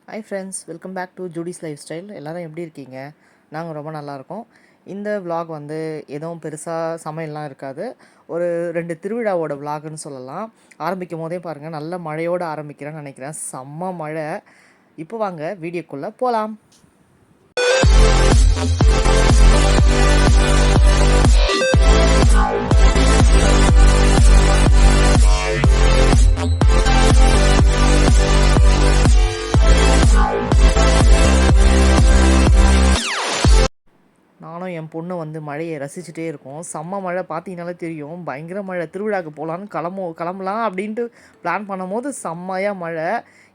Hi friends, welcome back to Judy's lifestyle. எல்லோரும் எப்படி இருக்கீங்க? நாங்கள் ரொம்ப நல்லாயிருக்கோம். இந்த விலாக் வந்து எதுவும் பெருசாக சமையல்லாம் இருக்காது. ஒரு 2 திருவிழாவோட விலாக்னு சொல்லலாம். ஆரம்பிக்கும் போதே பாருங்கள், நல்ல மழையோடு ஆரம்பிக்கிறேன்னு நினைக்கிறேன். செம்ம மழை. இப்போ வாங்க வீடியோக்குள்ளே போகலாம். நானும் என் பொண்ணு வந்து மழையை ரசிச்சுட்டே இருக்கோம். செம்ம மழை, பார்த்தீங்கனாலே தெரியும். பயங்கர மழை. திருவிழாவுக்கு போகலான்னு கிளம்பலாம் அப்படின்ட்டு பிளான் பண்ணும்போது செம்மையாக மழை.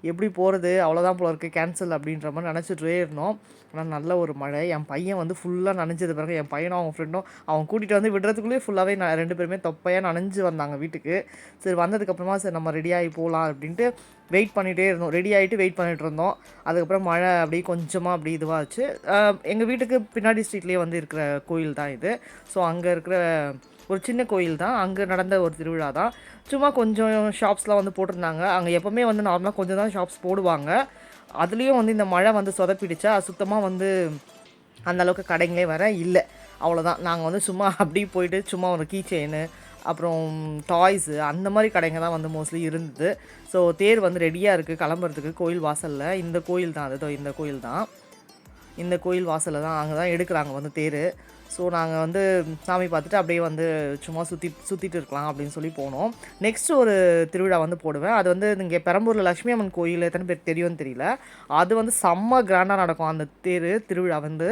எப்படி போகிறது, அவ்வளோதான் போல இருக்குது, கேன்சல் அப்படின்ற மாதிரி நினச்சிட்டே இருந்தோம். ஆனால் நல்ல ஒரு மழை. என் பையன் வந்து ஃபுல்லாக நனைஞ்சது பிறகு என் பையனும் அவங்க ஃப்ரெண்டும் அவன் கூட்டிகிட்டு வந்து விடுறதுக்குள்ளேயே ஃபுல்லாகவே 2 பேருமே தொப்பையாக நனைஞ்சு வந்தாங்க வீட்டுக்கு. சரி, வந்ததுக்கப்புறமா சரி நம்ம ரெடியாகி போகலாம் அப்படின்ட்டு வெயிட் பண்ணிகிட்டே இருந்தோம். ரெடி ஆகிட்டு வெயிட் பண்ணிகிட்டு இருந்தோம். அதுக்கப்புறம் மழை அப்படியே கொஞ்சமாக அப்படி இதுவாச்சு. எங்கள் வீட்டுக்கு பின்னாடி ஸ்ட்ரீட்லேயே வந்து இருக்கிற கோயில் தான் இது. ஸோ அங்கே இருக்கிற ஒரு சின்ன கோயில் தான். அங்கே நடந்த ஒரு திருவிழா தான். சும்மா கொஞ்சம் ஷாப்ஸ்லாம் வந்து போட்டிருந்தாங்க. அங்கே எப்போவுமே வந்து நார்மலாக கொஞ்சம் தான் ஷாப்ஸ் போடுவாங்க. அதுலேயும் வந்து இந்த மழை வந்து சொதப்பிடுச்சா, சுத்தமாக வந்து அந்தளவுக்கு கடைங்களே வர இல்லை. அவ்வளோதான். நாங்கள் வந்து சும்மா அப்படி போயிட்டு சும்மா ஒரு கீ செயினு, அப்புறம் டாய்ஸு, அந்த மாதிரி கடைங்க தான் வந்து மோஸ்ட்லி இருந்தது. ஸோ தேர் வந்து ரெடியாக இருக்குது கிளம்புறதுக்கு கோயில் வாசலில். இந்த கோயில் தான் அது, இந்த கோயில் தான். இந்த கோயில் வாசலில் தான் அங்கே தான் எடுக்கிறாங்க வந்து தேர். ஸோ நாங்கள் வந்து சாமி பார்த்துட்டு அப்படியே வந்து சும்மா சுற்றிட்டு இருக்கலாம் அப்படின்னு சொல்லி போனோம். நெக்ஸ்ட்டு ஒரு திருவிழா வந்து போடுவேன். அது வந்து இங்கே பெரம்பூரில் லட்சுமி அம்மன் கோயில் எத்தனை பேர் தெரியும்னு தெரியல. அது வந்து செம்ம கிராண்டாக நடக்கும். அந்த திருவிழா வந்து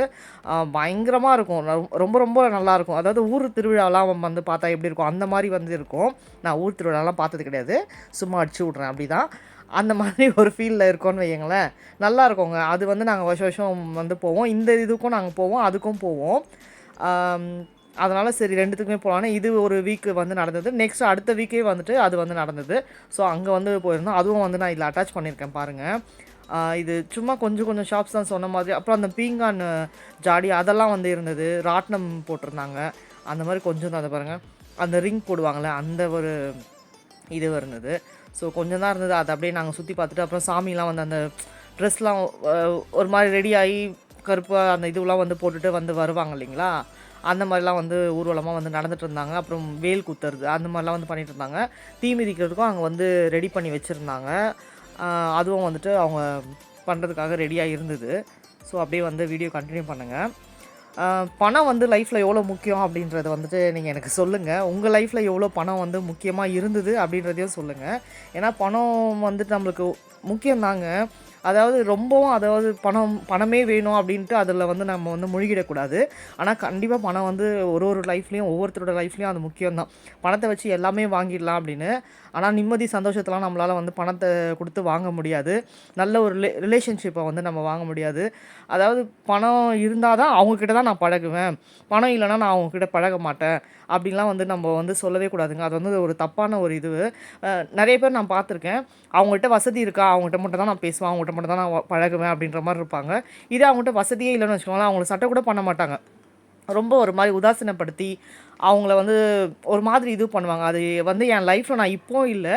பயங்கரமாக இருக்கும். ரொம்ப ரொம்ப நல்லாயிருக்கும். அதாவது ஊர் திருவிழாலாம் வந்து பார்த்தா எப்படி இருக்கும் அந்த மாதிரி வந்து இருக்கும். நான் ஊர் திருவிழாலாம் பார்த்தது கிடையாது, சும்மா அடிச்சு விட்றேன் அப்படி தான். அந்த மாதிரி ஒரு ஃபீலில் இருக்கோன்னு வையுங்களேன். நல்லா இருக்குங்க. அது வந்து நாங்கள் வருஷம் வந்து போவோம். இந்த இதுக்கும் நாங்கள் போவோம், அதுக்கும் போவோம். அதனால் சரி 2த்துக்குமே போகலான்னு இது ஒரு வீக்கு வந்து நடந்தது. நெக்ஸ்ட் அடுத்த வீக்கே வந்துட்டு அது வந்து நடந்தது. ஸோ அங்கே வந்து போயிருந்தோம். அதுவும் வந்து நான் இதில் அட்டாச் பண்ணியிருக்கேன் பாருங்கள். இது சும்மா கொஞ்சம் கொஞ்சம் ஷாப்ஸ் தான் சொன்ன மாதிரி. அப்புறம் அந்த பீங்கான் ஜாடி அதெல்லாம் வந்து இருந்தது. ராட்டினம் போட்டிருந்தாங்க. அந்த மாதிரி கொஞ்சம் தான். அதை பாருங்கள், அந்த ரிங் போடுவாங்களே அந்த ஒரு இது இருந்தது. ஸோ கொஞ்சம் தான் இருந்தது. அதை அப்படியே நாங்கள் சுற்றி பார்த்துட்டு அப்புறம் சாமிலாம் வந்து அந்த ட்ரெஸ்லாம் ஒரு மாதிரி ரெடி ஆகி கருப்பாக அந்த இதுவெலாம் வந்து போட்டுட்டு வந்து வருவாங்க இல்லைங்களா, அந்த மாதிரிலாம் வந்து ஊர்வலமாக வந்து நடந்துகிட்டு இருந்தாங்க. அப்புறம் வேல் குத்துறது அந்த மாதிரிலாம் வந்து பண்ணிகிட்டு இருந்தாங்க. தீ மிதிக்கிறதுக்கும் அங்கே வந்து ரெடி பண்ணி வச்சுருந்தாங்க. அதுவும் வந்துட்டு அவங்க பண்ணுறதுக்காக ரெடியாக இருந்தது. ஸோ அப்படியே வந்து வீடியோ கண்டினியூ பண்ணுங்கள். பணம் வந்து லைஃப்பில் எவ்வளோ முக்கியம் அப்படின்றத வந்துட்டு நீங்கள் எனக்கு சொல்லுங்கள். உங்கள் லைஃப்பில் எவ்வளோ பணம் வந்து முக்கியமாக இருந்தது அப்படின்றதையும் சொல்லுங்கள். ஏன்னா பணம் வந்துட்டு நம்மளுக்கு முக்கியம்தாங்க. அதாவது பணமே வேணும் அப்படின்ட்டு அதில் வந்து நம்ம வந்து முழுகிடக்கூடாது. ஆனால் கண்டிப்பாக பணம் வந்து ஒரு லைஃப்லேயும் ஒவ்வொருத்தரோட லைஃப்லேயும் அது முக்கியம்தான். பணத்தை வச்சு எல்லாமே வாங்கிடலாம் அப்படின்னு. ஆனால் நிம்மதி சந்தோஷத்தெலாம் நம்மளால் வந்து பணத்தை கொடுத்து வாங்க முடியாது. நல்ல ஒரு ரிலேஷன்ஷிப்பை வந்து நம்ம வாங்க முடியாது. அதாவது பணம் இருந்தால் தான் அவங்கக்கிட்ட தான் நான் பழகுவேன், பணம் இல்லைனா நான் அவங்கக்கிட்ட பழக மாட்டேன் அப்படின்லாம் வந்து நம்ம வந்து சொல்லவே கூடாதுங்க. அது வந்து ஒரு தப்பான ஒரு இது. நிறைய பேர் நான் பார்த்துருக்கேன், அவங்ககிட்ட வசதி இருக்கா அவங்ககிட்ட மட்டும் தான் நான் பேசுவேன், அவங்ககிட்ட மட்டும் தான் நான் பழகுவேன் அப்படின்ற மாதிரி இருப்பாங்க. இதே அவங்ககிட்ட வசதியே இல்லைன்னு வச்சுக்கோங்களேன், அவங்கள சட்டை கூட பண்ண மாட்டாங்க. ரொம்ப ஒரு மாதிரி உதாசீனப்படுத்தி அவங்கள வந்து ஒரு மாதிரி இது பண்ணுவாங்க. அது வந்து என் லைஃப்பில் நான் இப்போவும் இல்லை,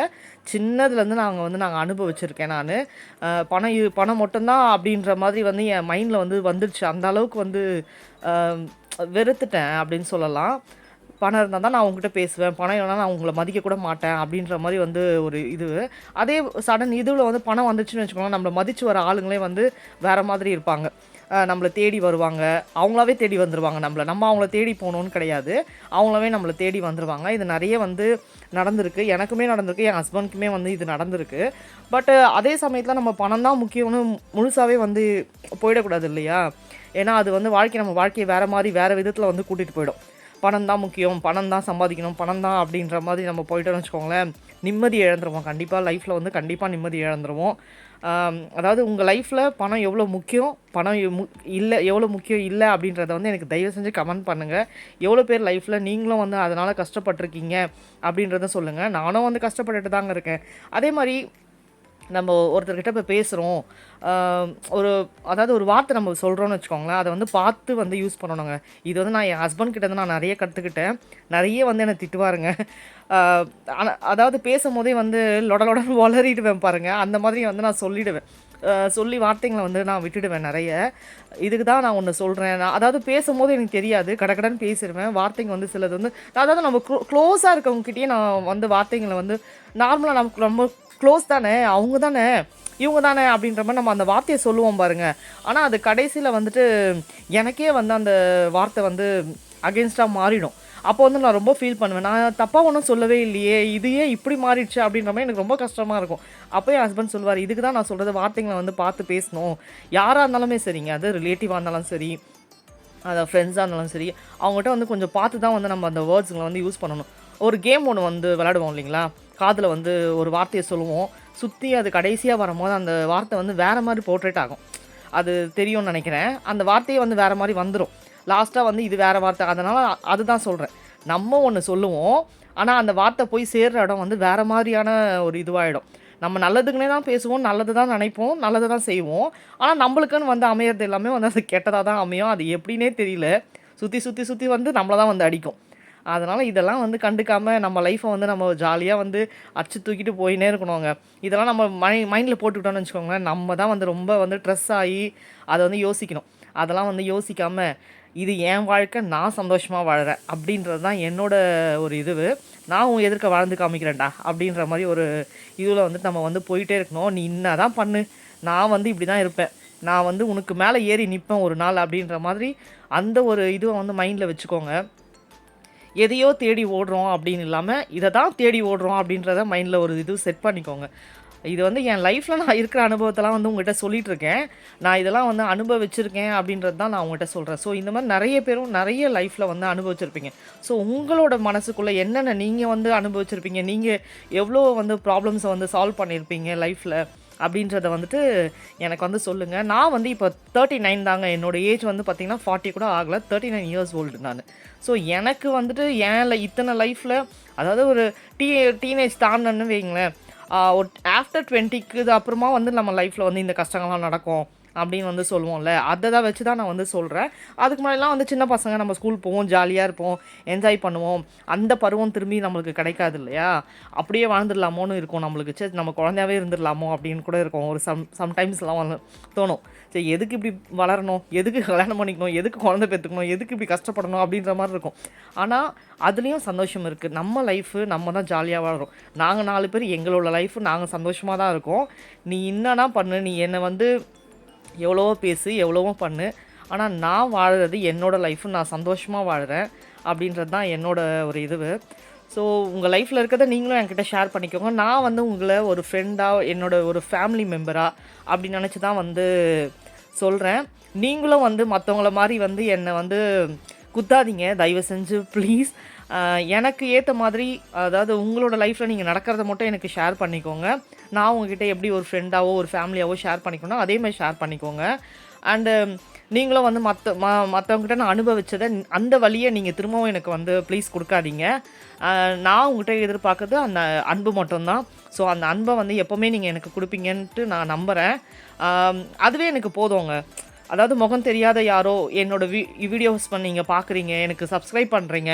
சின்னதுலேருந்து நாங்கள் அனுபவிச்சிருக்கேன். நான் பணம் மட்டும்தான் அப்படின்ற மாதிரி வந்து என் மைண்டில் வந்து வந்துடுச்சு. அந்த அளவுக்கு வந்து வெறுத்துட்டேன் அப்படின்னு சொல்லலாம். பணம் இருந்தால் தான் நான் அவங்ககிட்ட பேசுவேன், பணம் இல்லைனா நான் அவங்கள மதிக்க கூட மாட்டேன் அப்படின்ற மாதிரி வந்து ஒரு இது. அதே சடன் இதில் வந்து பணம் வந்துச்சுன்னு வச்சுக்கோங்களேன், நம்மளை மதித்து வர ஆளுங்களே வந்து வேறு மாதிரி இருப்பாங்க. நம்மளை தேடி வருவாங்க, அவங்களாவே தேடி வந்துடுவாங்க. நம்ம அவங்கள தேடி போகணுன்னு கிடையாது, அவங்களாவே நம்மளை தேடி வந்துடுவாங்க. இது நிறைய வந்து நடந்திருக்கு, எனக்குமே நடந்திருக்கு, என் ஹஸ்பண்டுக்குமே வந்து இது நடந்திருக்கு. பட் அதே சமயத்தில் நம்ம பணம் தான் முக்கியம்னு முழுசாகவே வந்து போயிடக்கூடாது இல்லையா? ஏன்னா அது வந்து நம்ம வாழ்க்கையை வேறு மாதிரி வேறு விதத்தில் வந்து கூட்டிகிட்டு போயிடும். பணம் தான் முக்கியம், பணம் தான் சம்பாதிக்கணும், பணம் தான் அப்படின்ற மாதிரி நம்ம போயிட்டோம்னு வச்சுக்கோங்களேன், நிம்மதி இழந்துருவோம். கண்டிப்பாக லைஃப்பில் வந்து கண்டிப்பாக நிம்மதி இழந்துருவோம். அதாவது உங்கள் லைஃப்பில் பணம் எவ்வளோ முக்கியம், பணம் எவ்வளோ முக்கியம் இல்லை அப்படின்றத வந்து எனக்கு தயவு செஞ்சு கமெண்ட் பண்ணுங்கள். எவ்வளோ பேர் லைஃப்பில் நீங்களும் வந்து அதனால் கஷ்டப்பட்டிருக்கீங்க அப்படின்றத சொல்லுங்கள். நானும் வந்து கஷ்டப்பட்டுட்டு தாங்க இருக்கேன். அதே மாதிரி நம்ம ஒருத்தர்கிட்ட இப்போ பேசுகிறோம், அதாவது ஒரு வார்த்தை நம்ம சொல்கிறோன்னு வச்சுக்கோங்களேன், அதை வந்து பார்த்து வந்து யூஸ் பண்ணணுங்க. இது வந்து நான் என் ஹஸ்பண்ட் கிட்ட நான் நிறைய கற்றுக்கிட்டேன். நிறைய வந்து என்னை திட்டுவாருங்க. ஆனால் அதாவது பேசும்போதே வந்து லொடலொடன்னு வளரிடுவேன் பாருங்கள், அந்த மாதிரி வந்து நான் சொல்லிவிடுவேன். சொல்லி வார்த்தைங்களை வந்து நான் விட்டுடுவேன் நிறைய. இதுக்கு தான் நான் ஒன்று சொல்கிறேன். நான் அதாவது பேசும்போது எனக்கு தெரியாது, கடகடன்னு பேசிடுவேன். வார்த்தைங்க வந்து சிலது வந்து அதாவது நம்ம க்ளோஸாக இருக்கவங்ககிட்டயே நான் வந்து வார்த்தைங்களை வந்து நார்மலாக நமக்கு ரொம்ப க்ளோஸ் தானே, அவங்க தானே, இவங்க தானே அப்படின்ற மாதிரி நம்ம அந்த வார்த்தையை சொல்லுவோம் பாருங்க. ஆனால் அது கடைசியில் வந்துட்டு எனக்கே வந்து அந்த வார்த்தை வந்து அகென்ஸ்டாக மாறிடும். அப்போ வந்து நான் ரொம்ப ஃபீல் பண்ணுவேன். நான் தப்பாக ஒன்றும் சொல்லவே இல்லையே, இது ஏன் இப்படி மாறிடுச்சு அப்படின்ற மாதிரி எனக்கு ரொம்ப கஷ்டமாக இருக்கும். அப்போ என் ஹஸ்பண்ட் சொல்லுவார், இதுக்கு தான் நான் சொல்கிறது வார்த்தைங்களை வந்து பார்த்து பேசணும். யாராக இருந்தாலுமே சரிங்க, அது ரிலேட்டிவாக இருந்தாலும் சரி, அதை ஃப்ரெண்ட்ஸாக இருந்தாலும் சரி, அவங்ககிட்ட வந்து கொஞ்சம் பார்த்து தான் வந்து நம்ம அந்த வேர்ட்ஸுங்களை வந்து யூஸ் பண்ணணும். ஒரு கேம் ஒன்று வந்து விளையாடுவோம் இல்லைங்களா, காதில் வந்து ஒரு வார்த்தையை சொல்லுவோம், சுற்றி அது கடைசியாக வரும்போது அந்த வார்த்தை வந்து வேறு மாதிரி போர்ட்ரேட் ஆகும். அது தெரியும்னு நினைக்கிறேன். அந்த வார்த்தையே வந்து வேறு மாதிரி வந்துடும். லாஸ்ட்டாக வந்து இது வேறு வார்த்தை. அதனால் அதுதான் சொல்கிறேன். நம்ம ஒன்று சொல்லுவோம், ஆனால் அந்த வார்த்தை போய் சேர்கிற இடம் வந்து வேறு மாதிரியான ஒரு இதுவாகிடும். நம்ம நல்லதுக்குனே தான் பேசுவோம், நல்லது தான் நினைப்போம், நல்லது தான் செய்வோம். ஆனால் நம்மளுக்குன்னு வந்து அமையிறது எல்லாமே வந்து அது கெட்டதாக தான் அமையும். அது எப்படின்னே தெரியல, சுற்றி சுற்றி சுற்றி வந்து நம்மளை தான் வந்து அடிக்கும். அதனால் இதெல்லாம் வந்து கண்டுக்காமல் நம்ம லைஃப்பை வந்து நம்ம ஜாலியாக வந்து அடிச்சு தூக்கிட்டு போயினே இருக்கணுங்க. இதெல்லாம் நம்ம மைண்டில் போட்டுக்கிட்டோன்னு வச்சுக்கோங்களேன், நம்ம தான் வந்து ரொம்ப வந்து ஸ்ட்ரெஸ் ஆகி அதை வந்து யோசிக்கணும். அதெல்லாம் வந்து யோசிக்காமல் இது என் வாழ்க்கை, நான் சந்தோஷமாக வாழ்கிறேன் அப்படின்றது தான் என்னோட ஒரு இது. நான் உன் எதிர்க்க வாழ்ந்து காமிக்கிறேன்டா அப்படின்ற மாதிரி ஒரு இதில் வந்து நம்ம வந்து போயிட்டே இருக்கணும். நீ என்ன தான் பண்ணு, நான் வந்து இப்படி தான் இருப்பேன், நான் வந்து உனக்கு மேலே ஏறி நிற்பேன் ஒரு நாள் அப்படின்ற மாதிரி அந்த ஒரு இதுவை வந்து மைண்டில் வச்சுக்கோங்க. எதையோ தேடி ஓடுறோம் அப்படின்னு இல்லாமல் இதை தான் தேடி ஓடுறோம் அப்படின்றத மைண்டில் ஒரு இது செட் பண்ணிக்கோங்க. இது வந்து என் லைஃப்பில் நான் இருக்கிற அனுபவத்தெல்லாம் வந்து உங்கள்கிட்ட சொல்லிகிட்ருக்கேன். நான் இதெல்லாம் வந்து அனுபவிச்சிருக்கேன் அப்படின்றது தான் நான் உங்கள்கிட்ட சொல்கிறேன். ஸோ இந்த மாதிரி நிறைய பேரும் நிறைய லைஃப்பில் வந்து அனுபவிச்சிருப்பீங்க. ஸோ உங்களோட மனசுக்குள்ளே என்னென்ன நீங்கள் வந்து அனுபவிச்சிருப்பீங்க, நீங்கள் எவ்வளோ வந்து ப்ராப்ளம்ஸை வந்து சால்வ் பண்ணியிருப்பீங்க லைஃப்பில் அப்படின்றத வந்துட்டு எனக்கு வந்து சொல்லுங்கள். நான் வந்து இப்போ 39 தாங்க. என்னோடய ஏஜ் வந்து பார்த்திங்கன்னா 40 கூட ஆகலை, 39 இயர்ஸ் ஓல்டு நான். ஸோ எனக்கு வந்துட்டு ஏன் இத்தனை லைஃப்பில் அதாவது ஒரு டீனேஜ் தாண்டன்னு வைங்களேன், ஒரு ஆஃப்டர் 20க்கு அப்புறமா வந்து நம்ம லைஃப்பில் வந்து இந்த கஷ்டங்கள்லாம் நடக்கும் அப்படின்னு வந்து சொல்லுவோம்ல, அதை தான் வச்சு தான் நான் வந்து சொல்கிறேன். அதுக்கு முன்னாடிலாம் வந்து சின்ன பசங்க நம்ம ஸ்கூல் போவோம், ஜாலியாக இருப்போம், என்ஜாய் பண்ணுவோம். அந்த பருவம் திரும்பி நம்மளுக்கு கிடைக்காது இல்லையா, அப்படியே வாழ்ந்துடலாமோன்னு இருக்கும் நம்மளுக்கு. சரி நம்ம குழந்தையாவே இருந்துடலாமோ அப்படின்னு கூட இருக்கும். ஒரு சம்டைம்ஸ்லாம் வந்து தோணும், சரி எதுக்கு இப்படி வளரணும், எதுக்கு கல்யாணம் பண்ணிக்கணும், எதுக்கு குழந்தை பெற்றுக்கணும், எதுக்கு இப்படி கஷ்டப்படணும் அப்படின்ற மாதிரி இருக்கும். ஆனால் அதுலேயும் சந்தோஷம் இருக்குது. நம்ம லைஃபு நம்ம தான் ஜாலியாக வாழ்கிறோம். நாங்கள் 4 பேர் எங்களோட லைஃபு நாங்கள் சந்தோஷமாக தான் இருக்கோம். நீ என்னன்னா பண்ணு, நீ என்னை வந்து எவ்வளவோ பேசு, எவ்வளவோ பண்ணு, ஆனால் நான் வாழுறது என்னோடய லைஃபு, நான் சந்தோஷமாக வாழ்கிறேன் அப்படின்றது தான் என்னோடய ஒரு இது. ஸோ உங்கள் லைஃப்பில் இருக்கிறத நீங்களும் என்கிட்ட ஷேர் பண்ணிக்கோங்க. நான் வந்து உங்களை ஒரு ஃப்ரெண்டாக, என்னோடய ஒரு ஃபேமிலி மெம்பராக அப்படி நினச்சி தான் வந்து சொல்கிறேன். நீங்களும் வந்து மற்றவங்கள மாதிரி வந்து என்னை வந்து குத்தாதீங்க தயவு செஞ்சு ப்ளீஸ். எனக்கு ஏற்ற மாதிரி, அதாவது உங்களோட லைஃப்பில் நீங்கள் நடக்கிறத மட்டும் எனக்கு ஷேர் பண்ணிக்கோங்க. நான் உங்ககிட்ட எப்படி ஒரு ஃப்ரெண்டாவோ ஒரு ஃபேமிலியாவோ ஷேர் பண்ணிக்கணும், அதே மாதிரி ஷேர் பண்ணிக்கோங்க. அண்டு நீங்களும் வந்து மற்றவங்ககிட்ட நான் அனுபவிச்சதை அந்த வழியை நீங்கள் திரும்பவும் எனக்கு வந்து ப்ளீஸ் கொடுக்காதீங்க. நான் உங்கள்கிட்ட எதிர்பார்க்குறது அந்த அன்பு மட்டும்தான். ஸோ அந்த அன்பை வந்து எப்போவுமே நீங்கள் எனக்கு கொடுப்பீங்கன்ட்டு நான் நம்புகிறேன். அதுவே எனக்கு போதுங்க. அதாவது முகம் தெரியாத யாரோ என்னோட வீடியோஸ் நீங்கள் பார்க்குறீங்க, எனக்கு சப்ஸ்கிரைப் பண்ணுறீங்க,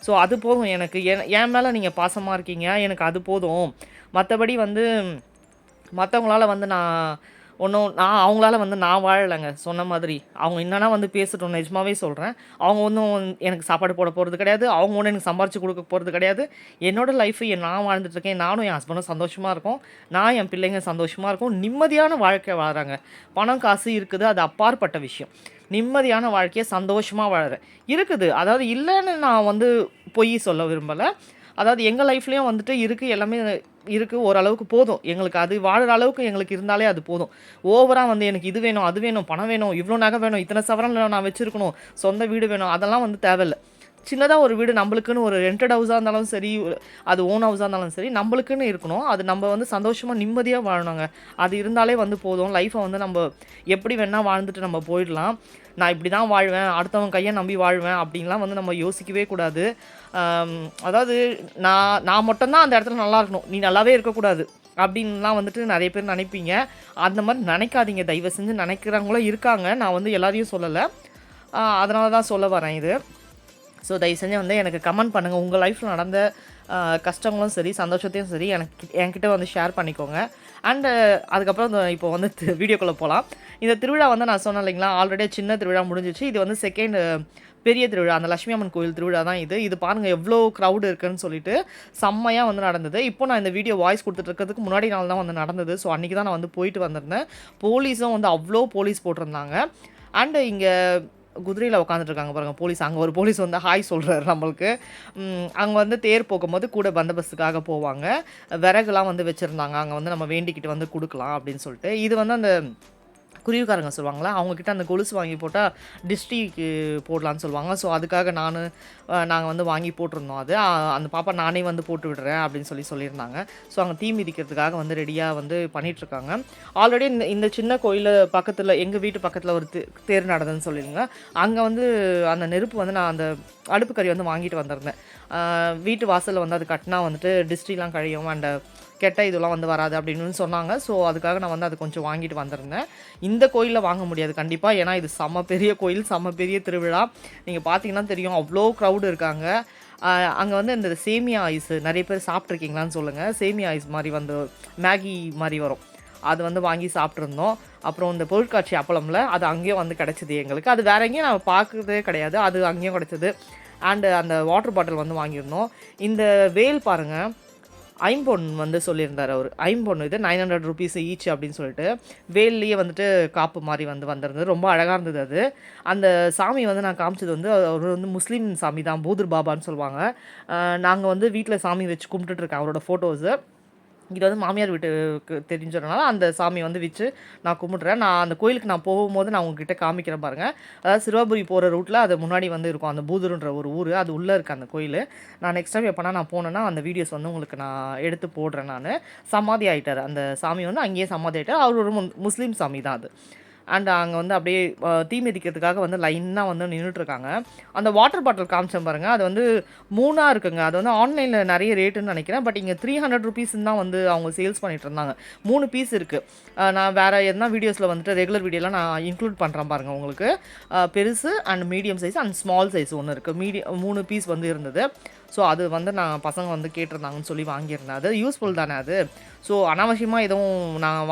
ஸோ அது போதும் எனக்கு. என் மேலே நீங்கள் பாசமாக இருக்கீங்க, எனக்கு அது போதும். மற்றபடி வந்து மற்றவங்களால வந்து நான் அவங்களால வந்து நான் வாழலைங்க. சொன்ன மாதிரி அவங்க என்னென்னா வந்து பேசட்டும், நிஜமாகவே சொல்கிறேன். அவங்க ஒன்றும் எனக்கு சாப்பாடு போட போகிறது கிடையாது, அவங்க ஒன்றும் எனக்கு சம்பாரித்து கொடுக்க போகிறது கிடையாது. என்னோடய லைஃபு நான் வாழ்ந்துட்டுருக்கேன். நானும் என் ஹஸ்பண்டும் சந்தோஷமாக இருக்கோம், நான் என் பிள்ளைங்க சந்தோஷமாக இருக்கும். நிம்மதியான வாழ்க்கை வாழ்கிறாங்க. பணம் காசு இருக்குது, அது அப்பாற்பட்ட விஷயம். நிம்மதியான வாழ்க்கையை சந்தோஷமாக வாழ்கிறேன் இருக்குது. அதாவது இல்லைன்னு நான் வந்து பொய் சொல்ல விரும்பலை. அதாவது எங்கள் லைஃப்லேயும் வந்துட்டு இருக்குது, எல்லாமே இருக்குது. ஓரளவுக்கு போதும் எங்களுக்கு. அது வாழுற அளவுக்கு எங்களுக்கு இருந்தாலே அது போதும். ஓவராக வந்து எனக்கு இது வேணும், அது வேணும், பணம் வேணும், இவ்வளோ நகை வேணும், இத்தனை சவரன் நான் வச்சுருக்கணும், சொந்த வீடு வேணும், அதெல்லாம் வந்து தேவையில்லை. சின்னதாக ஒரு வீடு நம்மளுக்குன்னு, ஒரு ரெண்டட் ஹவுஸாக இருந்தாலும் சரி, அது ஓன் ஹவுஸாக இருந்தாலும் சரி, நம்மளுக்குன்னு இருக்கணும். அது நம்ம வந்து சந்தோஷமாக நிம்மதியாக வாழணுங்க. அது இருந்தாலே வந்து போதும். லைஃப்பை வந்து நம்ம எப்படி வேணால் வாழ்ந்துட்டு நம்ம போயிடலாம். நான் இப்படி தான் வாழ்வேன், அடுத்தவங்க கையை நம்பி வாழ்வேன் அப்படின்லாம் வந்து நம்ம யோசிக்கவே கூடாது. அதாவது நான் மட்டும்தான் அந்த இடத்துல நல்லா இருக்கணும், நீ நல்லாவே இருக்கக்கூடாது அப்படின்லாம் வந்துட்டு நிறைய பேர் நினைப்பீங்க. அந்த மாதிரி நினைக்காதீங்க தயவு செஞ்சு. நினைக்கிறவங்களும் இருக்காங்க, நான் வந்து எல்லாரையும் சொல்லலை, அதனால தான் சொல்ல வரேன் இது. ஸோ தயவு செஞ்சு வந்து எனக்கு கமெண்ட் பண்ணுங்கள். உங்கள் லைஃப்பில் நடந்த கஷ்டங்களும் சரி, சந்தோஷத்தையும் சரி என்கிட்ட வந்து ஷேர் பண்ணிக்கோங்க. அண்டு அதுக்கப்புறம் இப்போ வந்து வீடியோக்குள்ளே போகலாம். இந்த திருவிழா வந்து நான் சொன்னேன் இல்லைங்களா, ஆல்ரெடி சின்ன திருவிழா முடிஞ்சிச்சு. இது வந்து செகண்ட் பெரிய திருவிழா. அந்த லட்சுமி அம்மன் கோயில் திருவிழா தான் இது. இது பாருங்கள் எவ்வளோ க்ரௌட் இருக்குன்னு சொல்லிட்டு செம்மையாக வந்து நடந்தது. இப்போ நான் இந்த வீடியோ வாய்ஸ் கொடுத்துட்டு இருக்கிறதுக்கு முன்னாடி நாள் தான் வந்து நடந்தது. ஸோ அன்றைக்கி தான் நான் வந்து போயிட்டு வந்திருந்தேன். போலீஸும் வந்து அவ்வளோ போலீஸ் போட்டிருந்தாங்க. அண்டு இங்கே குதிரையில் உட்காந்துட்ருக்காங்க பாருங்கள் போலீஸ். அங்கே ஒரு போலீஸ் வந்து ஹாய் சொல்கிறாரு நம்மளுக்கு. அங்கே வந்து தேர் போகும்போது கூட பந்தோபஸ்துக்காக போவாங்க. விறகுலாம் வந்து வச்சுருந்தாங்க. அங்கே வந்து நம்ம வேண்டிக்கிட்டு வந்து கொடுக்கலாம் அப்படின்னு சொல்லிட்டு. இது வந்து அந்த குருவிக்காரங்க சொல்லுவாங்களா, அவங்கக்கிட்ட அந்த கொலுசு வாங்கி போட்டால் டிஸ்ட்ரிக்கு போடலான்னு சொல்லுவாங்க. ஸோ அதுக்காக நாங்கள் வந்து வாங்கி போட்டிருந்தோம். அது அந்த பாப்பா நானே வந்து போட்டு விடுறேன் அப்படின்னு சொல்லியிருந்தாங்க. ஸோ அங்கே தீ மிதிக்கிறதுக்காக வந்து ரெடியாக வந்து பண்ணிகிட்ருக்காங்க. ஆல்ரெடி இந்த சின்ன கோயில் பக்கத்தில் எங்கள் வீட்டு பக்கத்தில் ஒரு தேர் நடந்ததுன்னு சொல்லியிருங்க. அங்கே வந்து அந்த நெருப்பு வந்து நான் அந்த அடுப்பு கறி வந்து வாங்கிட்டு வந்திருந்தேன். வீட்டு வாசலில் வந்து அது கட்டினா வந்துட்டு டிஸ்ட்ரிலாம் கழியும் அண்ட் கெட்ட இதெல்லாம் வந்து வராது அப்படின்னு சொன்னாங்க. ஸோ அதுக்காக நான் வந்து அது கொஞ்சம் வாங்கிட்டு வந்திருந்தேன். இந்த கோயிலில் வாங்க முடியாது கண்டிப்பாக, ஏன்னா இது செம்ம பெரிய கோயில், செம்ம பெரிய திருவிழா. நீங்கள் பார்த்தீங்கன்னா தெரியும் அவ்வளோ க்ரௌடு இருக்காங்க. அங்கே வந்து இந்த சேமியா ஐஸ் நிறைய பேர் சாப்பிட்ருக்கீங்களான்னு சொல்லுங்கள். சேமியா ஐஸ் மாதிரி வந்து மேகி மாதிரி வரும், அது வந்து வாங்கி சாப்பிட்ருந்தோம். அப்புறம் இந்த பொருட்காட்சி அப்பளம்ல அது அங்கேயும் வந்து கிடச்சிது எங்களுக்கு. அது வேற எங்கேயும் நான் பார்க்குறதே கிடையாது, அது அங்கேயும் கிடச்சிது. அண்டு அந்த வாட்டர் பாட்டில் வந்து வாங்கியிருந்தோம். இந்த வேல் பாருங்கள், ஐம்பொன் வந்து சொல்லியிருந்தார் அவர். ஐம்பொன் இது 900 ருபீஸ் ஈச் அப்படின்னு சொல்லிட்டு வேல்லையே வந்துட்டு காப்பு மாதிரி வந்து வந்திருந்தது. ரொம்ப அழகாக இருந்தது அது. அந்த சாமி வந்து நான் காமிச்சது வந்து அவர் வந்து முஸ்லீம் சாமி தான், பூதர் பாபான்னு சொல்லுவாங்க. நாங்கள் வந்து வீட்டில் சாமி வச்சு கும்பிட்டுட்ருக்கேன் அவரோட ஃபோட்டோஸு. இது வந்து மாமியார் வீட்டுக்கு தெரிஞ்சதுனால அந்த சாமி வந்து வச்சு நான் கும்பிட்றேன். நான் அந்த கோயிலுக்கு நான் போகும்போது நான் உங்ககிட்ட காமிக்கிறேன் பாருங்கள். அதாவது சிறுவாபுரி போகிற ரூட்டில் அது முன்னாடி வந்து இருக்கும் அந்த பூதருன்ற ஒரு ஊர், அது உள்ளே இருக்குது அந்த கோயில். நான் நெக்ஸ்ட் டைம் எப்போனா நான் போனேன்னா அந்த வீடியோஸ் வந்து உங்களுக்கு நான் எடுத்து போடுறேன். நான் சமாதி ஆகிட்டார் அந்த சாமி வந்து, அங்கேயே சமாதி ஆகிட்டார். அவர் ஒரு முஸ்லீம் சாமி தான் அது. அண்ட் அங்கே வந்து அப்படியே தீ மிதிக்கிறதுக்காக வந்து லைனாக வந்து நின்றுட்டுருக்காங்க. அந்த வாட்டர் பாட்டில் காமிச்சேன் பாருங்கள், அது வந்து 3ஆக இருக்குங்க. அது வந்து ஆன்லைனில் நிறைய ரேட்டுன்னு நினைக்கிறேன். பட் இங்கே 300 ருபீஸ்ன்னு தான் வந்து அவங்க சேல்ஸ் பண்ணிகிட்டு இருந்தாங்க. 3 பீஸ் இருக்குது. நான் வேறு எதனா வீடியோஸில் வந்துட்டு ரெகுலர் வீடியோலாம் நான் இன்க்ளூட் பண்ணுறேன் பாருங்கள் உங்களுக்கு. பெருசு and medium size and small size ஒன்று இருக்குது. 3 பீஸ் வந்து இருந்தது. ஸோ அது வந்து நான் பசங்க வந்து கேட்டிருந்தாங்கன்னு சொல்லி வாங்கியிருந்தேன். அது யூஸ்ஃபுல் தானே அது. ஸோ அனாவசியமாக எதுவும் நான்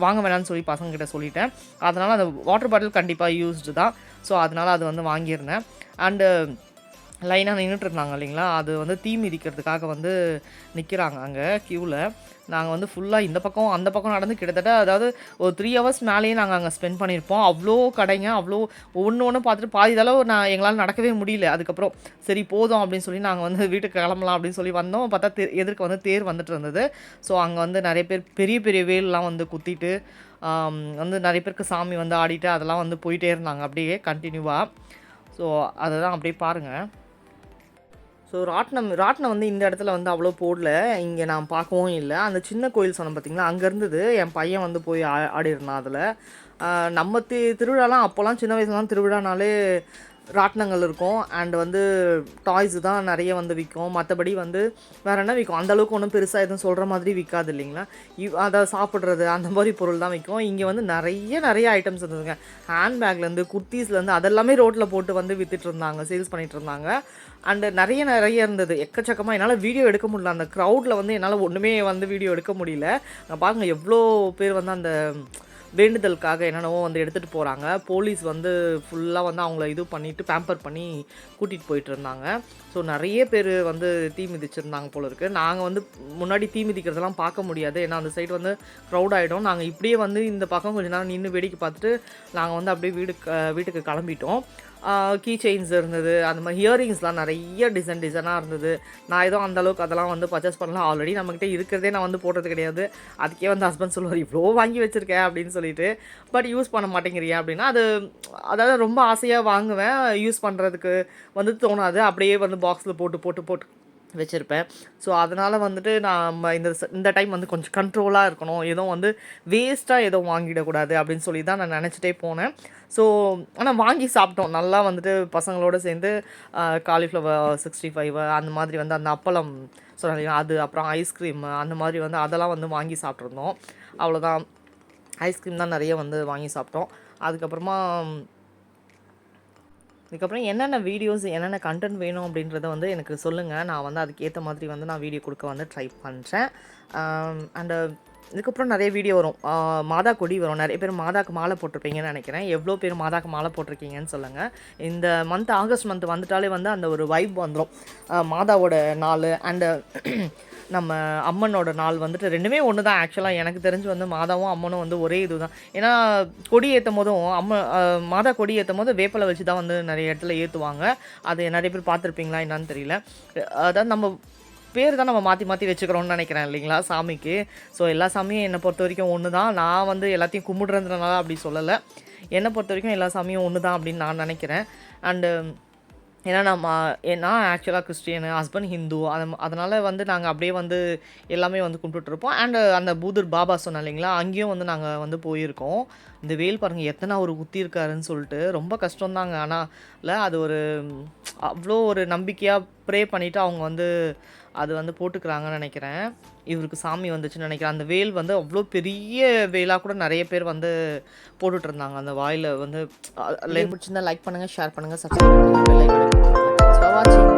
வாங்க வேணான்னு சொல்லி பசங்கக்கிட்ட சொல்லிட்டேன். அதனால் அந்த வாட்டர் பாட்டில் கண்டிப்பாக யூஸ்டு தான். ஸோ அதனால் அது வந்து வாங்கியிருந்தேன். அண்டு லைனாக நின்றுட்டு இருந்தாங்க இல்லைங்களா, அது வந்து தீ மிதிக்கிறதுக்காக வந்து நிற்கிறாங்க அங்கே க்யூவில். நாங்கள் வந்து ஃபுல்லாக இந்த பக்கம் அந்த பக்கம் நடந்து கிட்டத்தட்ட அதாவது ஒரு 3 ஹவர்ஸ் மேலேயே நாங்கள் அங்கே ஸ்பெண்ட் பண்ணியிருப்போம். அவ்வளோ கடைங்க, அவ்வளோ ஒன்று பார்த்துட்டு பாதி தளவு எங்களால் நடக்கவே முடியல. அதுக்கப்புறம் சரி போதும் அப்படின்னு சொல்லி நாங்கள் வந்து வீட்டுக்கு கிளம்பலாம் அப்படின்னு சொல்லி வந்தோம். பார்த்தா எதிர்க்க வந்து தேர் வந்துட்டு இருந்தது. ஸோ அங்கே வந்து நிறைய பேர் பெரிய பெரிய வேல்லாம் வந்து குத்திட்டு வந்து நிறைய பேருக்கு சாமி வந்து ஆடிட்டு அதெல்லாம் வந்து போயிட்டே இருந்தாங்க அப்படியே கண்டினியூவாக. ஸோ அதை தான் அப்படியே பாருங்கள். ஸோ ராட்டினம் வந்து இந்த இடத்துல வந்து அவ்வளோ போடல, இங்கே நான் பார்க்கவும் இல்லை. அந்த சின்ன கோயில் சொன்னேன் பார்த்தீங்களா, அங்கே இருந்தது. என் பையன் வந்து போய் ஆடிருந்தான் அதில். நம்ம திருவிழாலாம் அப்போல்லாம் சின்ன வயசுலாம் திருவிழானாலே ராட்டினங்கள் இருக்கும் அண்ட் வந்து டாய்ஸு தான் நிறைய வந்து விற்கும். மற்றபடி வந்து வேறு என்ன விற்கும், அந்தளவுக்கு ஒன்றும் பெருசாக எதுவும் சொல்கிற மாதிரி விற்காது இல்லைங்களா. அதை சாப்பிட்றது அந்த மாதிரி பொருள் தான் விற்கும். இங்கே வந்து நிறைய ஐட்டம்ஸ் இருந்ததுங்க. ஹேண்ட்பேக்லேருந்து குர்த்தீஸ்லேருந்து அதெல்லாமே ரோட்டில் போட்டு வந்து விற்றுட்டு இருந்தாங்க, சேல்ஸ் பண்ணிகிட்டு இருந்தாங்க. அண்டு நிறைய இருந்தது, எக்கச்சக்கமாக. என்னால் வீடியோ எடுக்க முடியல, அந்த க்ரௌடில் வந்து என்னால் ஒன்றுமே வந்து வீடியோ எடுக்க முடியல. நான் பாருங்கள் எவ்வளோ பேர் வந்து அந்த வேண்டுதலுக்காக என்னென்னவோ வந்து எடுத்துகிட்டு போகிறாங்க. போலீஸ் வந்து ஃபுல்லாக வந்து அவங்கள இது பண்ணிவிட்டு பேம்பர் பண்ணி கூட்டிகிட்டு போயிட்டு இருந்தாங்க. ஸோ நிறைய பேர் வந்து தீ மிதிச்சிருந்தாங்க போல இருக்குது. நாங்கள் வந்து முன்னாடி தீ மிதிக்கிறதெல்லாம் பார்க்க முடியாது, ஏன்னா அந்த சைடு வந்து க்ரௌட் ஆகிடும். நாங்கள் இப்படியே வந்து இந்த பக்கம் கொஞ்சம் நேரம் நின்று வேடிக்கை பார்த்துட்டு நாங்கள் வந்து அப்படியே வீட்டுக்கு கிளம்பிட்டோம். கீ செயின்ஸ் இருந்தது, அந்த மாதிரி ஹியரிங்ஸ்லாம் நிறைய டிசைனாக இருந்தது. நான் ஏதோ அந்தளவுக்கு அதெல்லாம் வந்து பர்ச்சேஸ் பண்ணலாம். ஆல்ரெடி நம்மக்கிட்ட இருக்கிறதே நான் வந்து போட்டது கிடையாது. அதுக்கே வந்து ஹஸ்பண்ட் சொல்லுவார், இவ்வளோ வாங்கி வச்சுருக்கேன் அப்படின்னு சொல்லிட்டு. பட் யூஸ் பண்ண மாட்டேங்கிறியா அப்படின்னா, அதாவது ரொம்ப ஆசையாக வாங்குவேன், யூஸ் பண்ணுறதுக்கு வந்து தோணாது. அப்படியே வந்து பாக்ஸில் போட்டு வச்சுருப்பேன். ஸோ அதனால் வந்துட்டு நம்ம இந்த டைம் வந்து கொஞ்சம் கண்ட்ரோலாக இருக்கணும், எதுவும் வந்து வேஸ்ட்டாக எதுவும் வாங்கிடக்கூடாது அப்படின்னு சொல்லி தான் நான் நினச்சிட்டே போனேன். ஸோ ஆனால் வாங்கி சாப்பிட்டோம் நல்லா வந்துட்டு பசங்களோடு சேர்ந்து. காலிஃப்ளவர் 65 அந்த மாதிரி வந்து அந்த அப்பளம் சொன்னாங்க அது, அப்புறம் ஐஸ்கிரீம் அந்த மாதிரி வந்து அதெல்லாம் வந்து வாங்கி சாப்பிட்ருந்தோம். அவ்வளோதான், ஐஸ்கிரீம் தான் நிறைய வந்து வாங்கி சாப்பிட்டோம். இதுக்கப்புறம் என்னென்ன வீடியோஸ் என்னென்ன கண்டென்ட் வேணும் அப்படின்றத வந்து எனக்கு சொல்லுங்கள். நான் வந்து அதுக்கேற்ற மாதிரி வந்து நான் வீடியோ கொடுக்க வந்து ட்ரை பண்ணுறேன். அண்டு இதுக்கப்புறம் நிறைய வீடியோ வரும். மாதா கொடி வரும். நிறைய பேர் மாதாக்கு மாலை போட்டிருப்பீங்கன்னு நினைக்கிறேன். எவ்வளோ பேர் மாதாக்கு மாலை போட்டிருக்கீங்கன்னு சொல்லுங்கள். இந்த மந்த் ஆகஸ்ட் மந்த் வந்துட்டாலே வந்து அந்த ஒரு வைப் வந்துடும். மாதாவோட நாள் அண்டு நம்ம அம்மனோட நாள் வந்துட்டு ரெண்டுமே ஒன்று தான். ஆக்சுவலாக எனக்கு தெரிஞ்சு வந்து மாதாவும் அம்மனும் வந்து ஒரே இது தான். ஏன்னா கொடி ஏற்றும் போதும் மாதா கொடி ஏற்றும் போது வேப்பிலை வச்சு தான் வந்து நிறைய இடத்துல ஏற்றுவாங்க. அது நிறைய பேர் பார்த்துருப்பீங்களா என்னன்னு தெரியல. அதாவது நம்ம பேர் தான் நம்ம மாற்றி மாற்றி வச்சுக்கிறோம்னு நினைக்கிறேன் இல்லைங்களா சாமிக்கு. ஸோ எல்லா சாமியும் என்னை பொறுத்த வரைக்கும் ஒன்று தான். நான் வந்து எல்லாத்தையும் கும்பிடுறதுனால அப்படி சொல்லலை. என்னை பொறுத்த வரைக்கும் எல்லா சாமியும் ஒன்று தான் அப்படின்னு நான் நினைக்கிறேன். அண்டு ஏன்னா நான் ஆக்சுவலாக கிறிஸ்டியனு, ஹஸ்பண்ட் ஹிந்து. அதனால் வந்து நாங்கள் அப்படியே வந்து எல்லாமே வந்து கும்பிட்டுட்ருப்போம். அண்டு அந்த பூதர் பாபா சொன்னேன் இல்லைங்களா, அங்கேயும் வந்து நாங்கள் வந்து போயிருக்கோம். இந்த வேல் பாருங்கள் எத்தனை அவர் குத்திருக்காருன்னு சொல்லிட்டு ரொம்ப கஷ்டம்தாங்க. ஆனால் அது ஒரு அவ்வளோ ஒரு நம்பிக்கையாக ப்ரே பண்ணிவிட்டு அவங்க வந்து அது வந்து போட்டுக்கிறாங்கன்னு நினைக்கிறேன். இவருக்கு சாமி வந்துச்சுன்னு நினைக்கிறேன். அந்த வேல் வந்து அவ்வளோ பெரிய வேலாக கூட நிறைய பேர் வந்து போட்டுட்ருந்தாங்க அந்த வாயில் வந்து. பிடிச்சிருந்தா லைக் பண்ணுங்கள், ஷேர் பண்ணுங்கள், சப்ஸ்கிரைப் பண்ணுங்கள், பெல் ஐகானை கிளிக் பண்ணுங்கள். தேங்க்ஸ் ஃபார் வாட்சிங்.